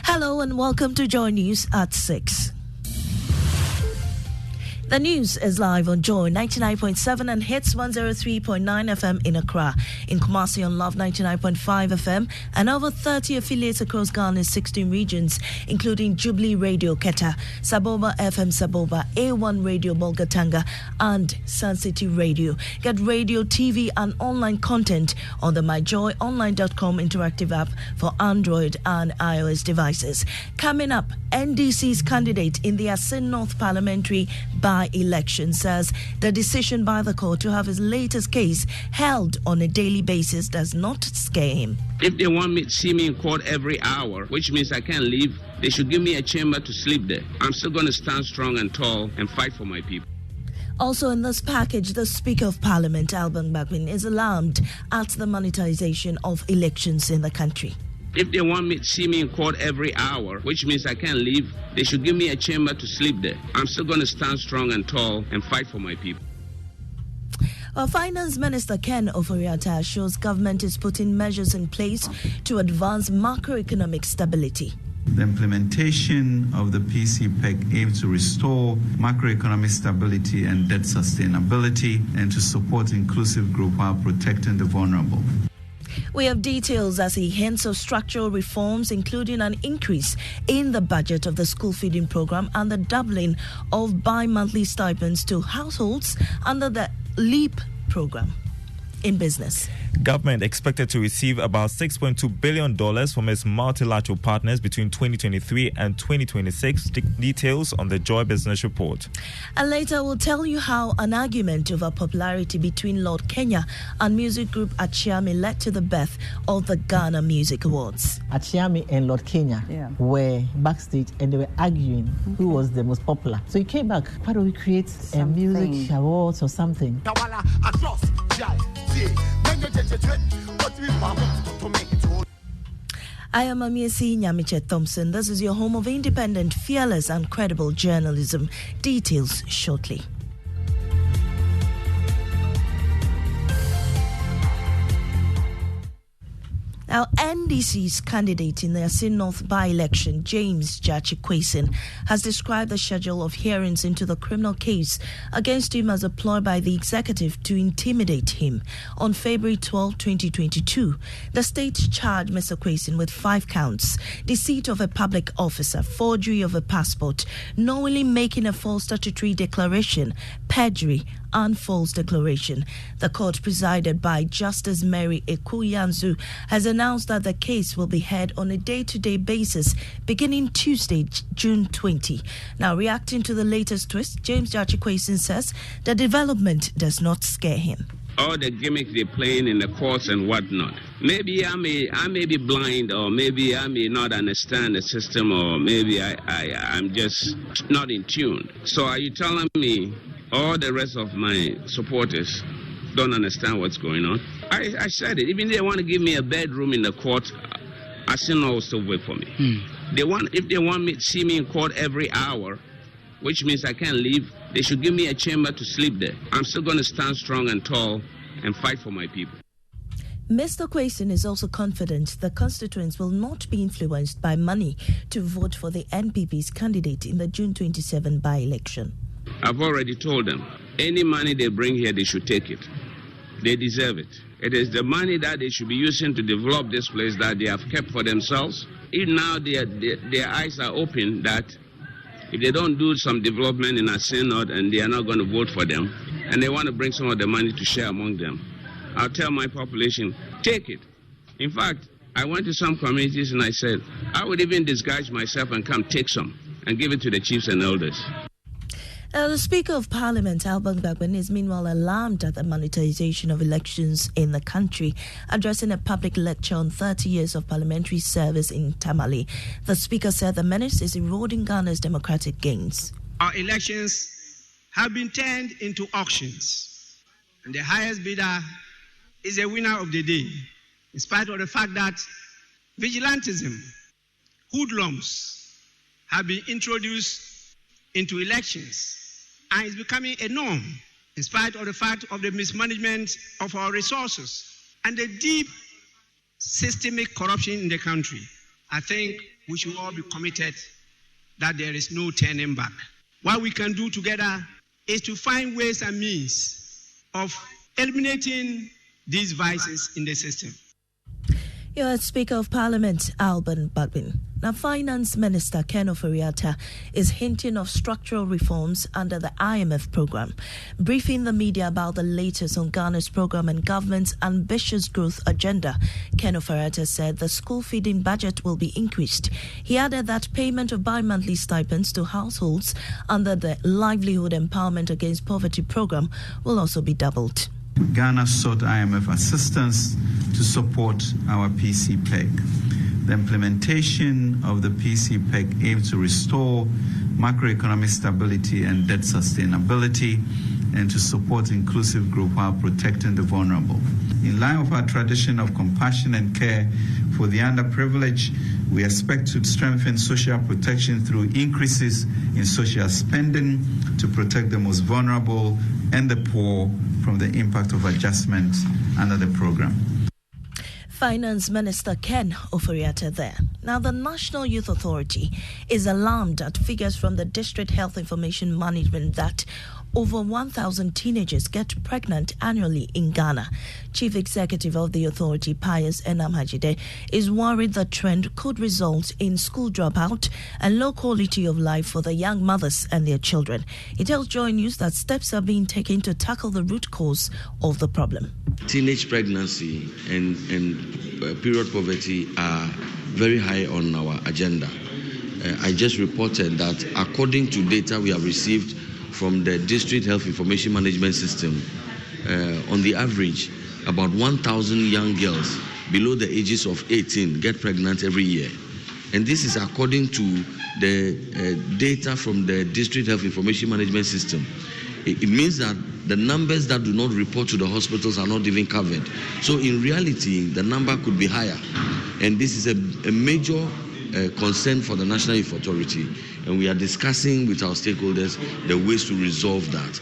Hello and welcome to Joy News at 6. The news is live on Joy 99.7 and Hits 103.9 FM in Accra, in Kumasi on Love 99.5 FM, and over 30 affiliates across Ghana's 16 regions, including Jubilee Radio Keta, Saboba FM Saboba, A1 Radio Bolgatanga, and Sun City Radio. Get radio, TV, and online content on the myjoyonline.com interactive app for Android and iOS devices. Coming up, NDC's candidate in the Asin North Parliamentary by-election says the decision by the court to have his latest case held on a daily basis does not scare him. If they want me to see me in court every hour, which means I can't leave, they should give me a chamber to sleep there. I'm still going to stand strong and tall and fight for my people. Also in this package, the Speaker of Parliament, Alban Bagbin, is alarmed at the monetization of elections in the country. If they want me to see me in court every hour, which means I can't leave, they should give me a chamber to sleep there. I'm still going to stand strong and tall and fight for my people. Finance Minister Ken Ofori-Atta shows government is putting measures in place to advance macroeconomic stability. The implementation of the PCPEC aims to restore macroeconomic stability and debt sustainability and to support inclusive growth while protecting the vulnerable. We have details as he hints of structural reforms, including an increase in the budget of the school feeding program and the doubling of bi-monthly stipends to households under the LEAP program in business. Government expected to receive about $6.2 billion from its multilateral partners between 2023 and 2026. Details on the Joy Business Report. And later we'll tell you how an argument over popularity between Lord Kenya and music group Achiami led to the birth of the Ghana Music Awards. Achiami and Lord Kenya were backstage and they were arguing who was the most popular. So he came back, why don't we create a music awards or something? I am Amiesi Nyamiche Thompson. This is your home of independent, fearless and credible journalism. Details shortly. Now, NDC's candidate in the Asin North by-election, Gyakye Quayson, has described the schedule of hearings into the criminal case against him as a ploy by the executive to intimidate him. On February 12, 2022, the state charged Mr. Quayson with 5 counts: deceit of a public officer, forgery of a passport, knowingly making a false statutory declaration, perjury, and false declaration. The court, presided by Justice Mary Ekuyanzu, has announced that the case will be heard on a day-to-day basis beginning Tuesday, June 20. Now, reacting to the latest twist, Gyakye Quayson says the development does not scare him. All the gimmicks they're playing in the courts and whatnot. Maybe I may be blind, or maybe I may not understand the system, or maybe I'm just not in tune. So are you telling me all the rest of my supporters don't understand what's going on? I said it. Even if they want to give me a bedroom in the court, Asin will still wait for me. If they want me to see me in court every hour, which means I can't leave, they should give me a chamber to sleep there. I'm still going to stand strong and tall and fight for my people. Mr. Quayson is also confident the constituents will not be influenced by money to vote for the NPP's candidate in the June 27 by-election. I've already told them, any money they bring here, they should take it. They deserve it. It is the money that they should be using to develop this place that they have kept for themselves. Even now, their eyes are open that if they don't do some development in Asin North, and they are not going to vote for them, and they want to bring some of the money to share among them, I'll tell my population, take it. In fact, I went to some communities and I said, I would even disguise myself and come take some and give it to the chiefs and elders. The Speaker of Parliament, Alban Bagbin, is meanwhile alarmed at the monetization of elections in the country. Addressing a public lecture on 30 years of parliamentary service in Tamale, the Speaker said the menace is eroding Ghana's democratic gains. Our elections have been turned into auctions, and the highest bidder is a winner of the day, in spite of the fact that vigilantism, hoodlums have been introduced into elections, and it's becoming a norm, in spite of the fact of the mismanagement of our resources and the deep systemic corruption in the country. I think we should all be committed that there is no turning back. What we can do together is to find ways and means of eliminating these vices in the system. You're Speaker of Parliament, Alban Bagbin. Now, Finance Minister Ken Ofori-Atta is hinting of structural reforms under the IMF program. Briefing the media about the latest on Ghana's program and government's ambitious growth agenda, Ken Ofori-Atta said the school feeding budget will be increased. He added that payment of bi-monthly stipends to households under the Livelihood Empowerment Against Poverty program will also be doubled. Ghana sought IMF assistance to support our PC PEG. The implementation of the PC PEG aims to restore macroeconomic stability and debt sustainability and to support inclusive growth while protecting the vulnerable. In line with our tradition of compassion and care for the underprivileged, we expect to strengthen social protection through increases in social spending to protect the most vulnerable and the poor from the impact of adjustment under the program. Finance Minister Ken Ofori-Atta there. Now, the National Youth Authority is alarmed at figures from the District Health Information Management that over 1,000 teenagers get pregnant annually in Ghana. Chief Executive of the authority, Pius Enamhajide, is worried the trend could result in school dropout and low quality of life for the young mothers and their children. He tells Joy News that steps are being taken to tackle the root cause of the problem. Teenage pregnancy and period poverty are very high on our agenda. I just reported that according to data we have received from the District Health Information Management System, on the average, about 1,000 young girls below the ages of 18 get pregnant every year. And this is according to the data from the District Health Information Management System. It means that the numbers that do not report to the hospitals are not even covered. So in reality, the number could be higher. And this is a major concern for the National Youth Authority. And we are discussing with our stakeholders the ways to resolve that.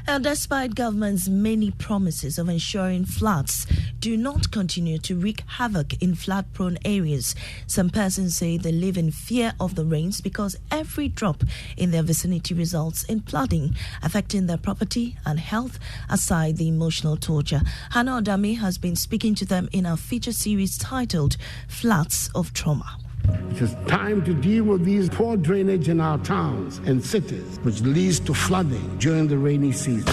And despite government's many promises of ensuring floods do not continue to wreak havoc in flood-prone areas, some persons say they live in fear of the rains because every drop in their vicinity results in flooding, affecting their property and health, aside the emotional torture. Hannah Odami has been speaking to them in our feature series titled Floods of Trauma. It is time to deal with these poor drainage in our towns and cities, which leads to flooding during the rainy season.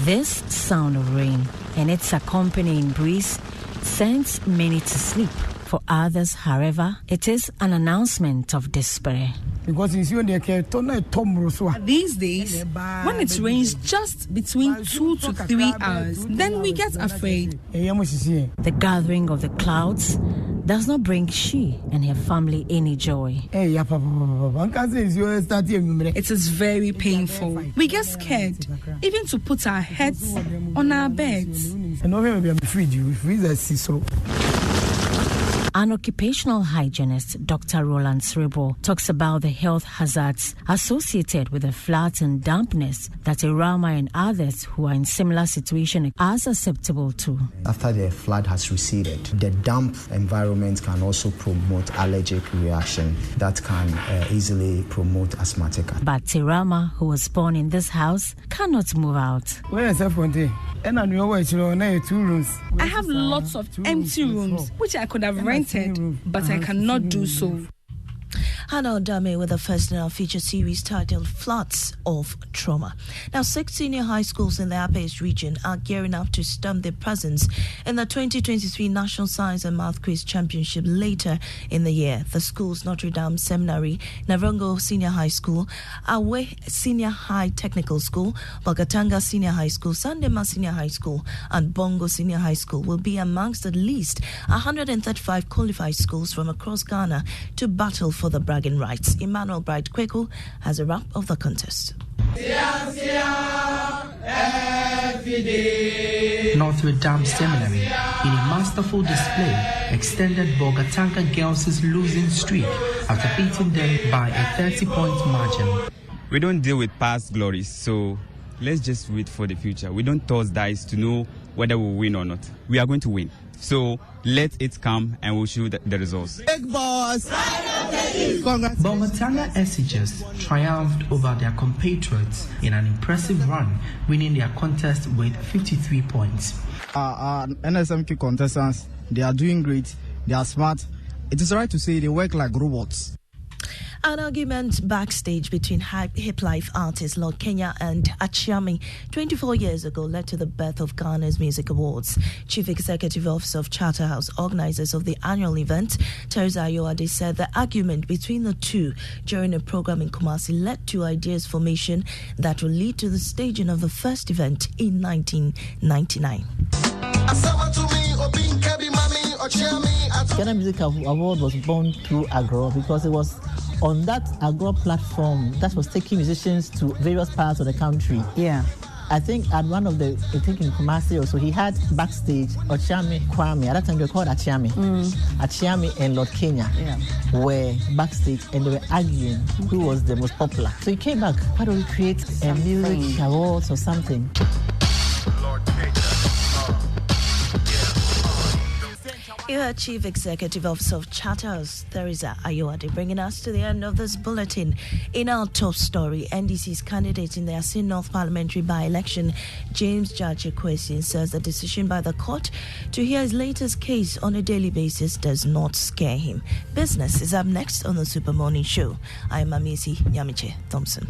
This sound of rain and its accompanying breeze sends many to sleep. For others, however, it is an announcement of despair. Because these days, when it rains just between 2 to 3 hours, then we get afraid. The gathering of the clouds does not bring she and her family any joy. It is very painful. We get scared, even to put our heads on our beds. An occupational hygienist, Dr. Roland Srebo, talks about the health hazards associated with the floods and dampness that Irama and others who are in similar situation are susceptible to. After the flood has receded, the damp environment can also promote allergic reaction that can easily promote asthmatic. But Irama, who was born in this house, cannot move out. I have lots of empty rooms, which I could have rented, but I cannot do so. Hannah Odame with the first in our feature series titled Floods of Trauma. Now, 6 senior high schools in the Upper East region are gearing up to stamp their presence in the 2023 National Science and Math Quiz Championship later in the year. The schools Notre Dame Seminary, Navrongo Senior High School, Awe Senior High Technical School, Bogatanga Senior High School, Sandema Senior High School, and Bongo Senior High School will be amongst at least 135 qualified schools from across Ghana to battle for the bragging rights. Emmanuel Bright Kweku has a wrap of the contest. Notre Dame Seminary, in a masterful display, extended Bogatanga Girls' losing streak after beating them by a 30-point margin. We don't deal with past glories, so let's just wait for the future. We don't toss dice to know whether we'll win or not. We are going to win. So let it come and we'll show the results. Big boss! Bogatanga SHS triumphed over their compatriots in an impressive run, winning their contest with 53 points. NSMQ contestants, they are doing great, they are smart. It is right to say they work like robots. An argument backstage between hip life artist Lord Kenya and Achiami 24 years ago led to the birth of Ghana's Music Awards. Chief Executive Officer of Charterhouse, organizers of the annual event, Teresa Ayoade, said the argument between the two during a program in Kumasi led to ideas formation that will lead to the staging of the first event in 1999. Ghana Music Award was born through Agro because it was on that Agro platform that was taking musicians to various parts of the country. Yeah. I think at one of the, I think in Kumasi also, he had backstage Gyakye Quayson. At that time they were called Achiami. Achiami and Lord Kenya were backstage and they were arguing who was the most popular. So he came back, why don't we create a music awards or something? You heard Chief Executive Officer of Charterhouse, Teresa Ayoade, bringing us to the end of this bulletin. In our top story, NDC's candidate in the Asin North parliamentary by-election, James Gyakye Quayson, says the decision by the court to hear his latest case on a daily basis does not scare him. Business is up next on the Super Morning Show. I am Amisi Nyamiche Thompson.